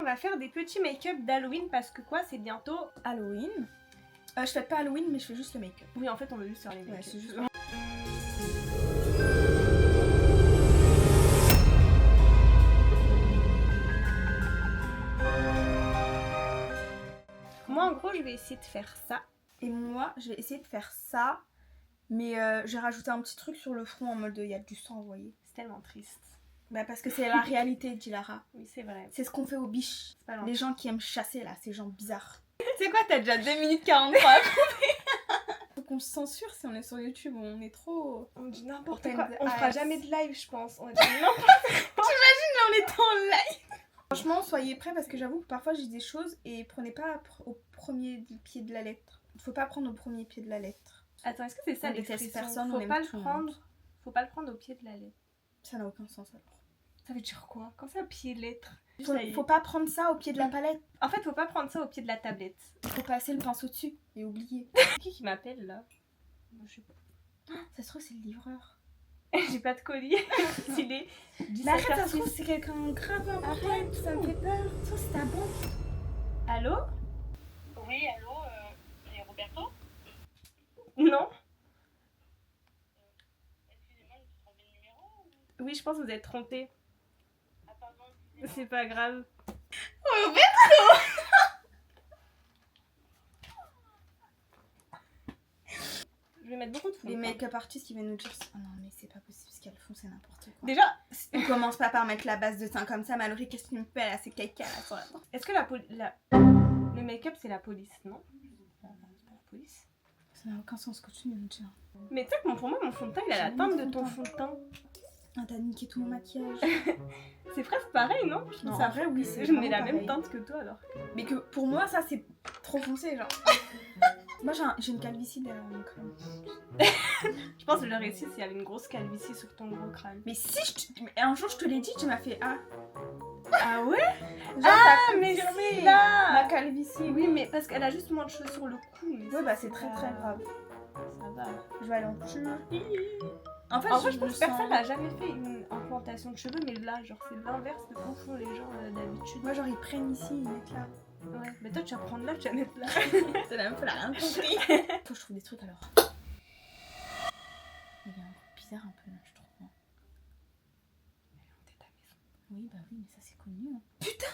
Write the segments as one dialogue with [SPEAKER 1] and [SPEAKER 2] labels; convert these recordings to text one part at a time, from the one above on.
[SPEAKER 1] va faire des petits make-up d'Halloween parce que quoi, c'est bientôt...
[SPEAKER 2] Halloween. Je fais pas Halloween, mais je fais juste le make-up.
[SPEAKER 1] Oui, en fait, on veut juste faire les make-up.
[SPEAKER 2] Ouais, c'est juste...
[SPEAKER 1] Moi, en gros, je vais essayer de faire ça.
[SPEAKER 2] Et moi, je vais essayer de faire ça, mais j'ai rajouté un petit truc sur le front en mode il y a du sang, vous voyez.
[SPEAKER 1] C'est tellement triste.
[SPEAKER 2] Bah parce que c'est la réalité, dit Lara.
[SPEAKER 1] Oui, c'est vrai.
[SPEAKER 2] C'est ce qu'on fait aux biches.
[SPEAKER 1] C'est pas
[SPEAKER 2] Les gens qui aiment chasser là, ces gens bizarres.
[SPEAKER 1] Tu sais quoi, t'as déjà 2 minutes 43.
[SPEAKER 2] Faut qu'on se censure si on est sur YouTube, on est trop...
[SPEAKER 1] On dit n'importe
[SPEAKER 2] Portail
[SPEAKER 1] quoi.
[SPEAKER 2] de
[SPEAKER 1] On fera
[SPEAKER 2] ice.
[SPEAKER 1] jamais de live, je pense. On dit n'importe quoi.
[SPEAKER 2] On est en live. Franchement, soyez prêts parce que j'avoue que parfois j'ai des choses et prenez pas au premier pied de la lettre. Faut pas prendre au premier pied de la lettre.
[SPEAKER 1] Attends, est-ce que c'est ça
[SPEAKER 2] On déteste
[SPEAKER 1] l'expression?
[SPEAKER 2] personne, on
[SPEAKER 1] Faut
[SPEAKER 2] aime
[SPEAKER 1] pas le
[SPEAKER 2] tout le
[SPEAKER 1] prendre.
[SPEAKER 2] monde.
[SPEAKER 1] Faut pas le prendre au pied de la lettre.
[SPEAKER 2] Ça n'a aucun sens alors.
[SPEAKER 1] Ça veut dire quoi? Quand c'est au pied de lettre.
[SPEAKER 2] Faut pas prendre ça au pied de la palette.
[SPEAKER 1] En fait, faut pas prendre ça au pied de la tablette.
[SPEAKER 2] Faut passer le pinceau dessus et oublier.
[SPEAKER 1] Qui m'appelle là? Je sais pas.
[SPEAKER 2] Ça se trouve c'est le livreur.
[SPEAKER 1] J'ai pas de colis. S'il est
[SPEAKER 2] Mais arrête, ça se
[SPEAKER 1] 17h06.
[SPEAKER 2] trouve c'est quelqu'un grave important, ça me fait peur. Ça c'est ta banque.
[SPEAKER 1] Allô?
[SPEAKER 3] Oui, allô, c'est Roberto?
[SPEAKER 1] Non?
[SPEAKER 3] Excusez-moi, je me suis trompée de numéro ou...
[SPEAKER 1] Oui, je pense que vous êtes trompé.
[SPEAKER 3] Ah, pardon, excusez-moi.
[SPEAKER 1] C'est pas grave. Je vais mettre beaucoup de fond.
[SPEAKER 2] Les make-up artistes qui viennent nous dire oh non mais c'est pas possible ce qu'elles font, c'est n'importe quoi.
[SPEAKER 1] Déjà,
[SPEAKER 2] On commence pas par mettre la base de teint comme ça, Mallory, qu'est-ce que tu me fais là, c'est caca là sur la dent.
[SPEAKER 1] est-ce que le make-up c'est la police, non? C'est pas la police.
[SPEAKER 2] Ça n'a aucun sens ce que tu viens de dire.
[SPEAKER 1] Mais tu sais que pour moi, mon fond de teint il a la teinte de ton fond de teint.
[SPEAKER 2] Ah t'as niqué tout mon maquillage.
[SPEAKER 1] C'est presque pareil, non?
[SPEAKER 2] Non,
[SPEAKER 1] Ça-
[SPEAKER 2] en vrai oui c'est
[SPEAKER 1] Je mets
[SPEAKER 2] vraiment
[SPEAKER 1] la même
[SPEAKER 2] pareil.
[SPEAKER 1] teinte que toi alors.
[SPEAKER 2] Mais que pour moi ça c'est trop foncé genre. Moi j'ai une calvitie derrière mon crâne.
[SPEAKER 1] Je pense que je l'aurais réussi s'il y avait une grosse calvitie sur ton gros crâne.
[SPEAKER 2] Mais si mais un jour je te l'ai dit, tu m'as fait ah.
[SPEAKER 1] Ah ouais?
[SPEAKER 2] Genre,
[SPEAKER 1] Ah
[SPEAKER 2] t'as
[SPEAKER 1] mais
[SPEAKER 2] confirmé
[SPEAKER 1] si là!
[SPEAKER 2] ma calvitie.
[SPEAKER 1] Oui mais parce qu'elle a juste moins de cheveux sur le cou. Mais
[SPEAKER 2] Ouais bah c'est très très grave.
[SPEAKER 1] Ça va.
[SPEAKER 2] Je vais aller en Turquie. En fait,
[SPEAKER 1] En vrai, je
[SPEAKER 2] me
[SPEAKER 1] pense que
[SPEAKER 2] sens-
[SPEAKER 1] personne n'a jamais fait une implantation de cheveux, mais là, genre, c'est l'inverse de ce que font les gens d'habitude.
[SPEAKER 2] Moi genre ils prennent ici, ils mettent là.
[SPEAKER 1] Ouais, mais toi, tu vas prendre là, tu vas mettre là.
[SPEAKER 2] C'est la même fois, elle a rien compris. Faut que je trouve des trucs alors. Il est encore bizarre un peu là, je trouve. Hein. Oui, bah oui, mais ça c'est connu. Hein. Putain!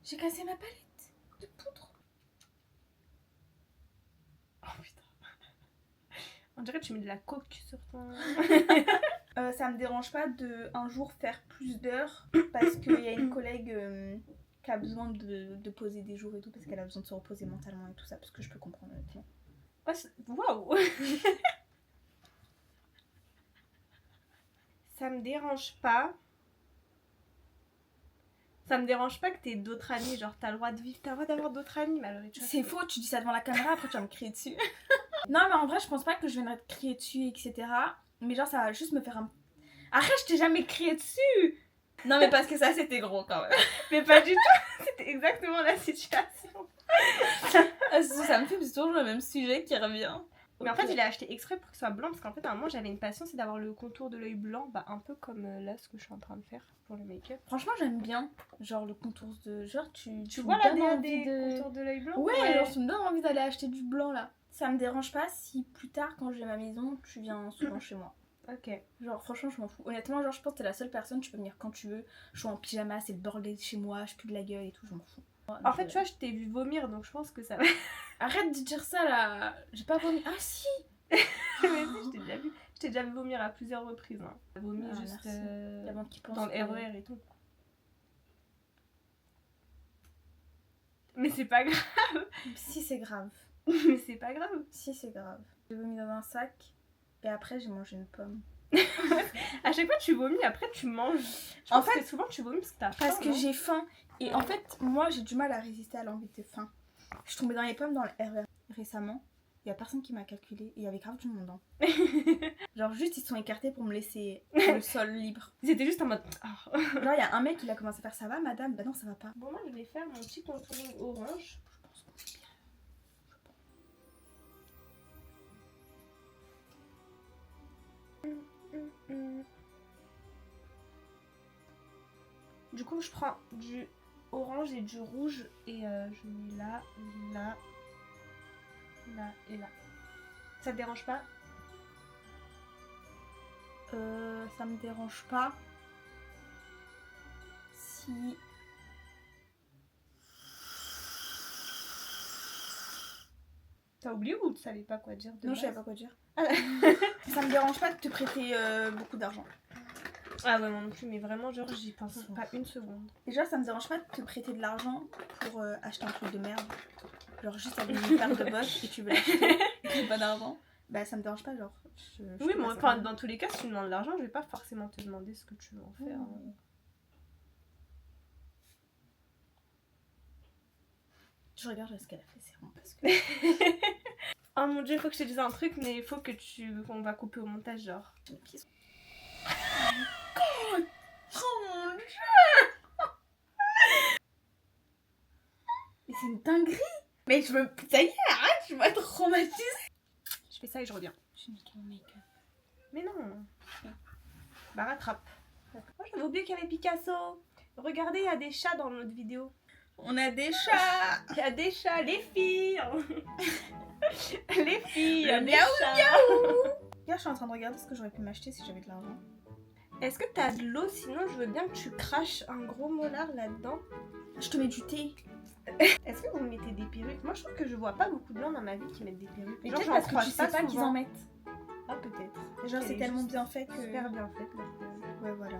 [SPEAKER 2] J'ai cassé ma palette de poudre.
[SPEAKER 1] Oh putain. On dirait que tu mets de la coke sur ton.
[SPEAKER 2] Ça me dérange pas de un jour faire plus d'heures parce qu'il y a une collègue qui a besoin de poser des jours et tout parce qu'elle a besoin de se reposer mentalement et tout ça parce que je peux comprendre honnêtement.
[SPEAKER 1] Ouais, waouh! Ça me dérange pas. Ça me dérange pas que t'aies d'autres amis, genre t'as le droit de vivre, t'as le droit d'avoir d'autres amis, Mallory. Tu vois.
[SPEAKER 2] C'est faux, tu dis ça devant la caméra, après tu vas me crier dessus. Non, mais en vrai, je pense pas que je viendrai te crier dessus, etc. Mais genre, ça va juste me faire un. Arrête, je t'ai jamais crié dessus! Non, mais parce que ça, c'était gros quand même.
[SPEAKER 1] Mais pas du tout, c'était exactement la situation.
[SPEAKER 2] Ça me fait toujours le même sujet qui revient.
[SPEAKER 1] Mais en fait, je l'ai acheté exprès pour que ce soit blanc parce qu'en fait, à un moment, j'avais une passion, c'est d'avoir le contour de l'œil blanc, bah un peu comme là ce que je suis en train de faire pour le make-up.
[SPEAKER 2] Franchement, j'aime bien. Genre, le contour de. Genre, tu
[SPEAKER 1] Tu
[SPEAKER 2] me
[SPEAKER 1] vois la
[SPEAKER 2] donnes
[SPEAKER 1] DA
[SPEAKER 2] envie
[SPEAKER 1] des contours de l'œil blanc?
[SPEAKER 2] Ouais, genre, tu me donnes envie d'aller acheter du blanc là. Ça me dérange pas si plus tard, quand j'ai ma maison, tu viens souvent chez moi.
[SPEAKER 1] Ok.
[SPEAKER 2] Genre, franchement, je m'en fous. Honnêtement, genre, je pense que t'es la seule personne, tu peux venir quand tu veux. Je suis en pyjama, c'est le bordel chez moi, je pue de la gueule et tout, je m'en fous.
[SPEAKER 1] En fait, tu vois, je t'ai vu vomir donc je pense que ça va.
[SPEAKER 2] Arrête de dire ça là. J'ai pas vomi. Ah si.
[SPEAKER 1] Mais si, je t'ai déjà vu. Je t'ai déjà vu vomir à plusieurs reprises. Hein. Vomi
[SPEAKER 2] Ah,
[SPEAKER 1] juste
[SPEAKER 2] merci. La banque qui pense.
[SPEAKER 1] dans le
[SPEAKER 2] que-
[SPEAKER 1] RER et tout. Mais c'est pas grave.
[SPEAKER 2] Si, c'est grave.
[SPEAKER 1] Mais c'est pas grave.
[SPEAKER 2] Si, c'est grave. J'ai vomi dans un sac et après, j'ai mangé une pomme.
[SPEAKER 1] À chaque fois tu vomis, après tu manges. Je
[SPEAKER 2] En
[SPEAKER 1] pense que souvent tu vomis parce que t'as faim.
[SPEAKER 2] Parce que
[SPEAKER 1] non
[SPEAKER 2] j'ai faim. Et en fait, moi, j'ai du mal à résister à l'envie de faim. Je suis tombée dans les pommes dans le RER récemment. Il y a personne qui m'a calculé et il y avait grave du monde. Hein. Genre, juste, ils se sont écartés pour me laisser le sol libre.
[SPEAKER 1] C'était juste en mode. Ah.
[SPEAKER 2] Genre, il y a un mec qui a commencé à faire ça va, madame? Bah non, ça va pas.
[SPEAKER 1] Bon, moi je vais faire mon petit contouring orange.
[SPEAKER 2] Je pense qu'on est bien.
[SPEAKER 1] Du coup, je prends du orange et du rouge. Et je mets là, là, là et là. Ça te dérange pas?
[SPEAKER 2] Ça me dérange pas. Si...
[SPEAKER 1] T'as oublié ou tu savais pas quoi dire de
[SPEAKER 2] Non,
[SPEAKER 1] base?
[SPEAKER 2] je savais pas quoi dire.
[SPEAKER 1] Ah,
[SPEAKER 2] Ça me dérange pas de te prêter beaucoup d'argent.
[SPEAKER 1] ah ouais, moi non plus, mais vraiment, genre, j'y pense pas une seconde.
[SPEAKER 2] Déjà, ça me dérange pas de te prêter de l'argent pour acheter un truc de merde. Genre juste avec une paire de bottes et tu veux l'acheter et t'as pas d'argent. Bah ça me dérange pas, genre. Je
[SPEAKER 1] Oui,
[SPEAKER 2] fais
[SPEAKER 1] moi,
[SPEAKER 2] pas ça
[SPEAKER 1] enfin,
[SPEAKER 2] comme-
[SPEAKER 1] dans tous les cas, si tu me demandes de l'argent, je vais pas forcément te demander ce que tu veux en faire.
[SPEAKER 2] Mmh. Je regarde ce qu'elle a fait, c'est vraiment parce que...
[SPEAKER 1] Oh mon dieu, il faut que je te dise un truc, mais il faut que qu'on va couper au montage, genre.
[SPEAKER 2] Mes pieds sont... Oh mon dieu! Mais c'est une dinguerie! Mais je veux... Ça y est, arrête, je vais être traumatisée!
[SPEAKER 1] Je fais ça et je reviens.
[SPEAKER 2] J'ai mis mon make-up.
[SPEAKER 1] Mais non. Bah rattrape. Oh, j'avais oublié qu'il y avait Picasso. Regardez, il y a des chats dans notre vidéo.
[SPEAKER 2] On a des chats!
[SPEAKER 1] Il y a des chats, les filles. Les filles, il y a
[SPEAKER 2] Le
[SPEAKER 1] des
[SPEAKER 2] miaou,
[SPEAKER 1] chats.
[SPEAKER 2] Là, je suis en train de regarder ce que j'aurais pu m'acheter si j'avais de l'argent.
[SPEAKER 1] Est-ce que t'as de l'eau? Sinon, je veux bien que tu craches un gros molar là-dedans.
[SPEAKER 2] Je te mets du thé.
[SPEAKER 1] Est-ce que vous mettez des perruques? Moi, je trouve que je vois pas beaucoup de gens dans ma vie qui mettent des perruques.
[SPEAKER 2] Mais
[SPEAKER 1] Genre,
[SPEAKER 2] peut-être
[SPEAKER 1] j'en
[SPEAKER 2] parce que
[SPEAKER 1] croise
[SPEAKER 2] tu sais pas qu'ils
[SPEAKER 1] souvent.
[SPEAKER 2] en mettent.
[SPEAKER 1] Ah, peut-être.
[SPEAKER 2] Genre,
[SPEAKER 1] Elle
[SPEAKER 2] c'est
[SPEAKER 1] est
[SPEAKER 2] tellement
[SPEAKER 1] juste
[SPEAKER 2] bien fait que...
[SPEAKER 1] Super bien faite, la perruque.
[SPEAKER 2] Ouais, voilà.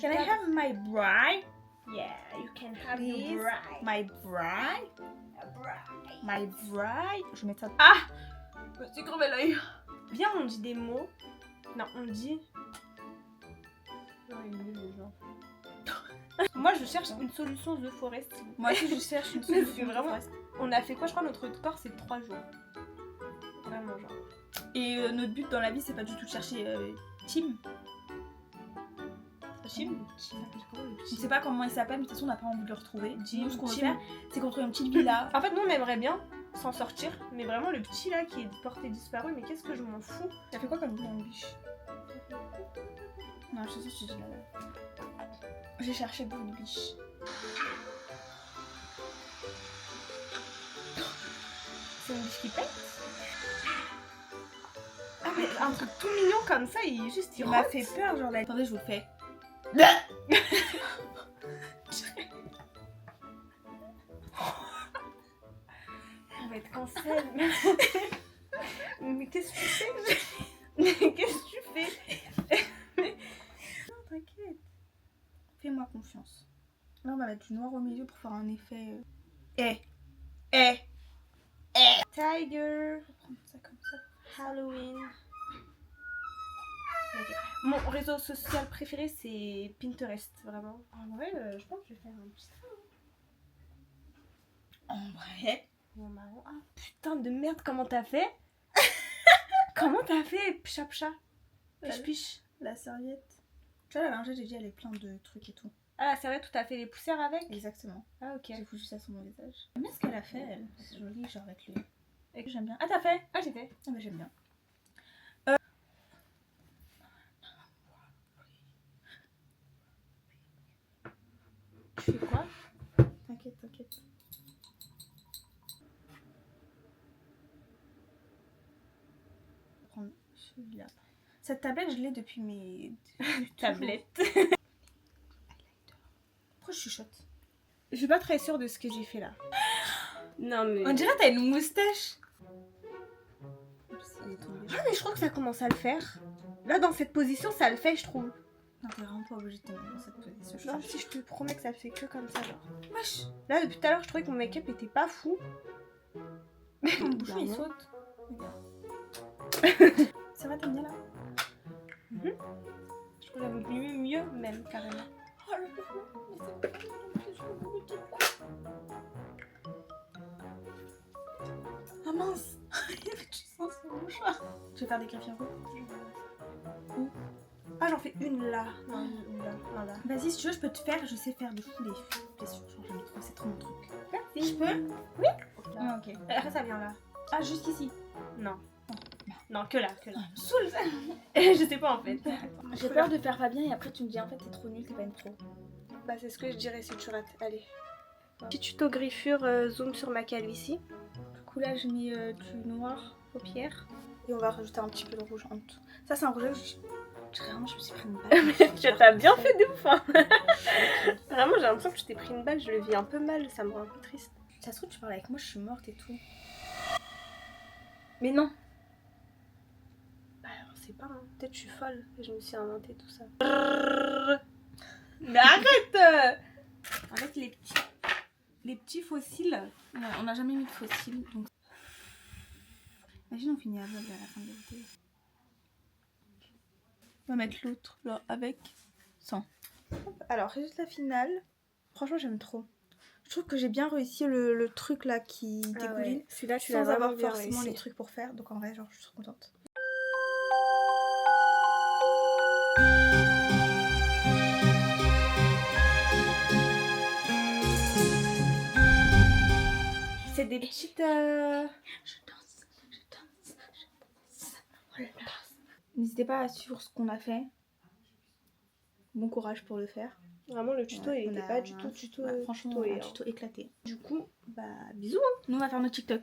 [SPEAKER 2] Can I have my bride?
[SPEAKER 1] Yeah, you can have
[SPEAKER 2] Please.
[SPEAKER 1] your bride.
[SPEAKER 2] My bride? My bride? Je vais mettre ça...
[SPEAKER 1] Ah! Je me suis crevé l'œil. Viens, on dit des mots. Non, on dit... Non, il est nul, le genre. Moi, je cherche une solution The Forest.
[SPEAKER 2] Moi aussi, je cherche une
[SPEAKER 1] Mais c'est
[SPEAKER 2] solution.
[SPEAKER 1] vraiment... On a fait quoi? Je crois notre corps, c'est 3 jours. Vraiment, genre.
[SPEAKER 2] Et notre but dans la vie, c'est pas du tout de chercher Tim.
[SPEAKER 1] Chim?
[SPEAKER 2] Je sais pas comment il s'appelle, mais de toute façon, on n'a pas envie de le retrouver.
[SPEAKER 1] Jim,
[SPEAKER 2] Nous, ce qu'on veut
[SPEAKER 1] Jim.
[SPEAKER 2] faire, c'est qu'on trouve une petite villa.
[SPEAKER 1] En fait, nous, on aimerait bien s'en sortir. Mais vraiment, le petit là qui est porté disparu, mais qu'est-ce que je m'en fous?
[SPEAKER 2] Ça fait quoi comme nom, biche? Non, je sais, je dis là. J'ai cherché pour une biche.
[SPEAKER 1] C'est une biche qui pète? Ah, mais un truc tout mignon comme ça, il
[SPEAKER 2] Il m'a
[SPEAKER 1] rote.
[SPEAKER 2] fait peur, genre là. Attendez, je vous le fais.
[SPEAKER 1] On va être cancel. Mais qu'est-ce que tu fais? Mais qu'est-ce que tu fais?
[SPEAKER 2] Non, t'inquiète. Fais-moi confiance. Là, on va mettre du noir au milieu pour faire un effet...
[SPEAKER 1] Tiger.
[SPEAKER 2] Je vais prendre ça comme ça.
[SPEAKER 1] Halloween. Ok. Mon réseau social préféré, c'est Pinterest, vraiment. En vrai, je pense que je vais faire un petit train.
[SPEAKER 2] En vrai.
[SPEAKER 1] Mon marron. Ah putain de merde, comment t'as fait? Comment t'as fait, pcha pcha? Piche piche.
[SPEAKER 2] La serviette. Tu vois, la lingette, j'ai dit, elle est pleine de trucs et tout.
[SPEAKER 1] Ah, c'est vrai, tout à fait les poussières avec?
[SPEAKER 2] Exactement.
[SPEAKER 1] Ah, ok.
[SPEAKER 2] J'ai foutu ça sur mon visage. J'aime bien ce qu'elle a fait, elle. C'est joli, genre avec le... Et j'aime bien. Ah, t'as fait?
[SPEAKER 1] Ah, j'ai fait.
[SPEAKER 2] Ah, bah j'aime bien.
[SPEAKER 1] Tu fais quoi?
[SPEAKER 2] T'inquiète, t'inquiète. Je vais prendre celui-là. Cette tablette, je l'ai depuis mes...
[SPEAKER 1] Tablette.
[SPEAKER 2] Pourquoi je chuchote?
[SPEAKER 1] Je suis pas très sûre de ce que j'ai fait là. Non, mais.
[SPEAKER 2] On dirait que t'as une moustache. Oups, il est tombé.
[SPEAKER 1] Ah, mais je crois que ça commence à le faire. Là, dans cette position, ça le fait, je trouve.
[SPEAKER 2] Non, t'es vraiment pas obligée de te mettre dans cette position.
[SPEAKER 1] Non, si je te promets que ça fait que comme ça, genre.
[SPEAKER 2] Wesh.
[SPEAKER 1] Là, depuis tout à l'heure, je trouvais que mon make-up était pas fou.
[SPEAKER 2] Mon bouchon, il
[SPEAKER 1] Vraiment.
[SPEAKER 2] saute. C'est vrai, t'aimes bien là?
[SPEAKER 1] Je trouve que j'aime mieux, même, carrément.
[SPEAKER 2] Oh là là, ah mince. Il y avait du sang sur mon chat. Je vais faire des greffes rouges.
[SPEAKER 1] Ah, j'en fais une là. Non, une là. Non, là.
[SPEAKER 2] Vas-y, si tu veux, je peux te faire. Je sais faire de fou les blessures. Genre, j'aime trop, c'est trop mon truc.
[SPEAKER 1] Merci.
[SPEAKER 2] Je peux?
[SPEAKER 1] Oui.
[SPEAKER 2] Ah, ok.
[SPEAKER 1] Après, ça vient là.
[SPEAKER 2] Ah, juste ici.
[SPEAKER 1] Non.
[SPEAKER 2] Mince.
[SPEAKER 1] Non, que là, que là.
[SPEAKER 2] Saoule ça.
[SPEAKER 1] Je sais pas en fait.
[SPEAKER 2] J'ai peur de faire pas bien et après tu me dis en fait t'es trop nul, t'es pas une pro.
[SPEAKER 1] Bah c'est ce que je dirais si tu rates. Allez. Petit tuto griffure zoom sur ma calvitie.
[SPEAKER 2] Du coup là j'ai mis du noir paupière et on va rajouter un petit peu de rouge en dessous. Ça c'est un rouge, vraiment je me suis pris une balle.
[SPEAKER 1] Tu t'as bien fait de ouf hein. Vraiment j'ai l'impression que tu t'es pris une balle, je le vis un peu mal, ça me rend un peu triste.
[SPEAKER 2] Ça se trouve tu parles avec moi, je suis morte et tout. Mais non.
[SPEAKER 1] Bah alors c'est pas, hein. Peut-être je suis folle et je me suis inventé tout ça. Mais arrête.
[SPEAKER 2] Avec les petits fossiles. Ouais, on n'a jamais mis de fossiles donc. Imagine on finit aveugle à la fin de la vidéo. On va mettre l'autre là avec sans. Alors résultat final. Franchement j'aime trop. Je trouve que j'ai bien réussi le truc là qui dégouline.
[SPEAKER 1] Ouais. Celui-là tu l'as
[SPEAKER 2] Sans
[SPEAKER 1] vraiment
[SPEAKER 2] avoir
[SPEAKER 1] bien
[SPEAKER 2] forcément
[SPEAKER 1] réussi.
[SPEAKER 2] les trucs pour faire. Donc en vrai genre je suis trop contente. C'est des petites... Je danse. N'hésitez pas à suivre ce qu'on a fait. Bon courage pour le faire.
[SPEAKER 1] Vraiment le tuto
[SPEAKER 2] Ouais,
[SPEAKER 1] il était pas du tout tuto.
[SPEAKER 2] Franchement
[SPEAKER 1] tutoé,
[SPEAKER 2] un
[SPEAKER 1] hein.
[SPEAKER 2] tuto éclaté.
[SPEAKER 1] Du coup, bah bisous hein.
[SPEAKER 2] Nous on va faire notre TikTok.